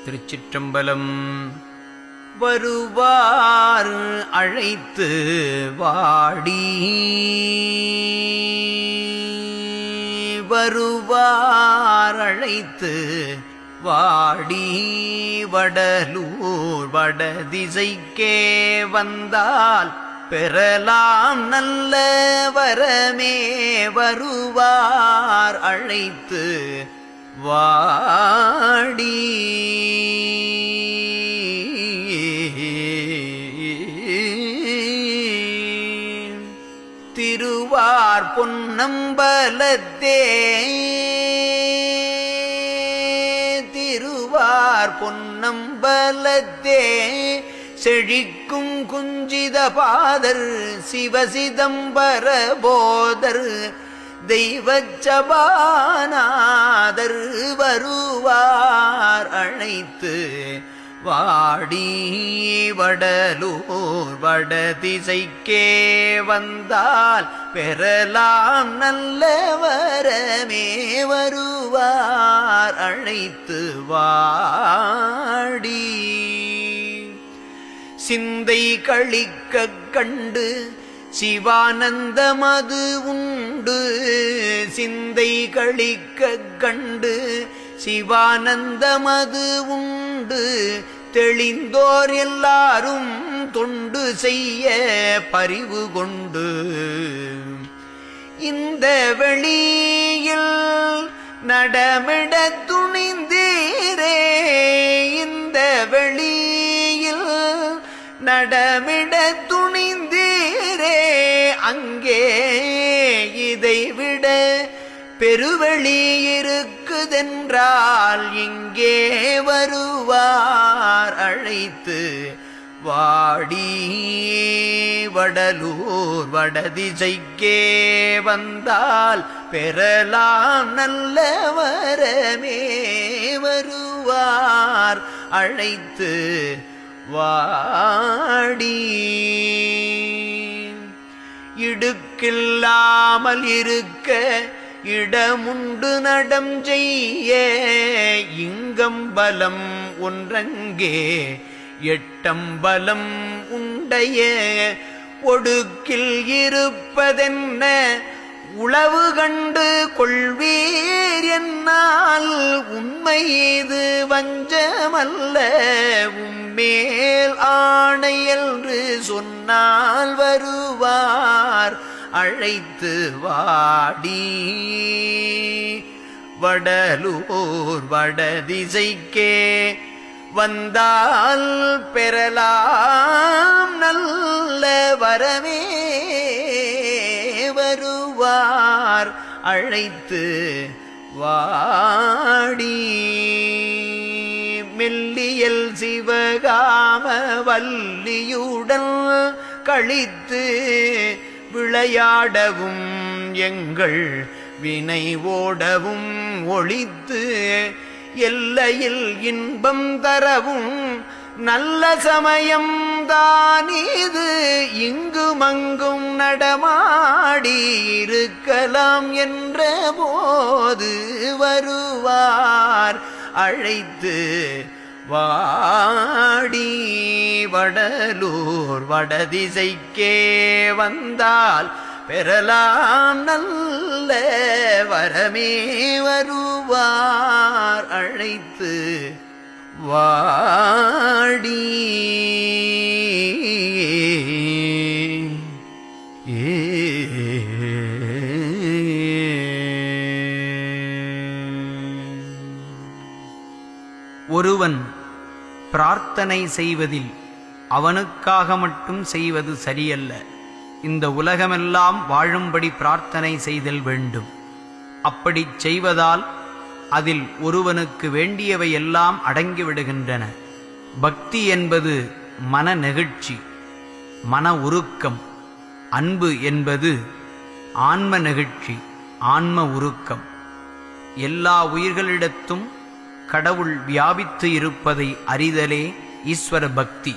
திருச்சிற்றம்பலம். வருவார் அழைத்து வாடி, வருவார் அழைத்து வாடி, வடலூர் வடதிசைக்கே வந்தால் பெறலாம் நல்ல வரமே. வருவார் அழைத்து வாடி, திருவார் பொன்னம்பலத்தே, திருவார் பொன்னம்பலத்தே செழிக்கும் குஞ்சித பாதர் சிவசிதம்பர போதர் தெய்வச்சபாநாதர் வருவார் அழைத்து வாடி, வடலூர் வடதிசைக்கே வந்தால் பெறலாம் நல்ல வரமே. வருவார் அழைத்து வாடி, சிந்தை கழிக்க கண்டு சிவானந்தமது உண்டு, சிந்தை கழிக்க கண்டு சிவானந்தமது உண்டு, தெளிந்தோர் எல்லாரும் தொண்டு செய்ய பரிவு கொண்டு, இந்த வெளியில் நடமிட துணிந்தீரே, இந்த வெளியில் நடமிட துணிந்தீரே, அங்கே இதைவிட பெருவெளி இருக்குதென்றால் இங்கே வருவார் அழைத்து வாடி, வடலூர் வடதிசைக்கே வந்தால் பெறலாம் நல்ல வரமே. வருவார் அழைத்து வாடி, இடுக்கில்லாமல் இருக்க இடமுண்டு நடம் செய்ய, இங்கம்பலம் ஒன்றங்கே எட்டம்பலம் உடைய, ஒடுக்கில் இருப்பதென்ன உளவு கண்டு கொள்வீர் என்னால், உண்மை இது வஞ்சமல்ல உம்மேல் ஆணை என்று சொன்னால் வருவார் அழைத்து வாடி, வடலூர் வடதிசைக்கே வந்தால் பெறலாம் நல்ல வரமே. வருவார் அழைத்து வாடி, மெல்லியல் சிவகாம வல்லியுடன் கழித்து விளையாடவும் எங்கள் வினை ஓடவும் ஒழித்து, எல்லையில் இன்பம் தரவும் நல்ல சமயம் தானீது, இங்கு மங்கும் நடமாடி இருக்கலாம் என்ற போது வருவார் அழைத்து வாடி, வடலூர் வடதிசைக்கே வந்தால் பெறலாம் நல்ல வரமே. வருவார் அழைத்து வாடி. ஒருவன் பிரார்த்தனை செய்வதில் அவனுக்காக மட்டும் செய்வது சரியல்ல. இந்த உலகமெல்லாம் வாழும்படி பிரார்த்தனை செய்தல் வேண்டும். அப்படிச் செய்வதால் அதில் ஒருவனுக்கு வேண்டியவை எல்லாம் அடங்கிவிடுகின்றன. பக்தி என்பது மன நெகிழ்ச்சி, மன உருக்கம். அன்பு என்பது ஆன்ம நெகிழ்ச்சி, ஆன்ம உருக்கம். எல்லா உயிர்களிடத்தும் கடவுள் வியாபித்து இருப்பதை அறிதலே ஈஸ்வர பக்தி.